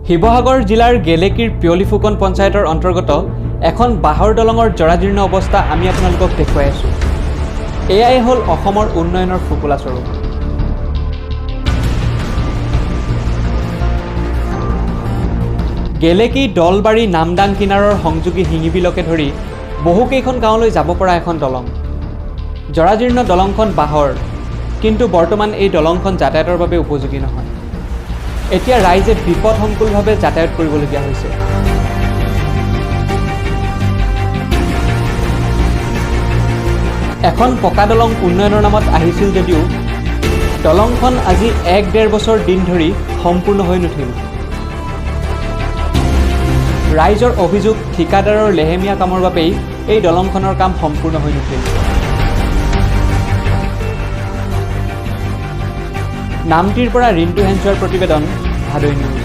শিৱসাগৰ জিলাৰ গেলেকীৰ পিয়লিফুকন পঞ্চায়তৰ অন্তৰ্গত এখন বাঁহৰ দলঙৰ জৰাজীৰ্ণ অৱস্থা আমি আপোনালোকক দেখুৱাই আছোঁ। এয়াই হ'ল অসমৰ উন্নয়নৰ ফুপুলা স্বৰূপ। গেলেকী দলবাৰী নামদাং কিনাৰৰ সংযোগী শিঙিবিলকে ধৰি বহুকেইখন গাঁৱলৈ যাব পৰা এখন দলং। জৰাজীৰ্ণ দলংখন বাঁহৰ, কিন্তু বৰ্তমান এই দলংখন যাতায়াতৰ বাবে উপযোগী নহয়। এতিয়া ৰাইজে বিপদসংকুলভাৱে যাতায়াত কৰিবলগীয়া হৈছে। এখন পকা দলং উন্নয়নৰ নামত আহিছিল যদিও দলংখন আজি ১-১.৫ বছৰ দিন ধৰি সম্পূৰ্ণ হৈ নুঠিল। ৰাইজৰ অভিযোগ, ঠিকাদাৰৰ লেহেমীয়া কামৰ বাবেই এই দলংখনৰ কাম সম্পূৰ্ণ হৈ নুঠিল। নামটিৰ পৰা ৰিণ্টু হেঞ্চুৱাৰ প্ৰতিবেদন, ভাদৈ নিউজ।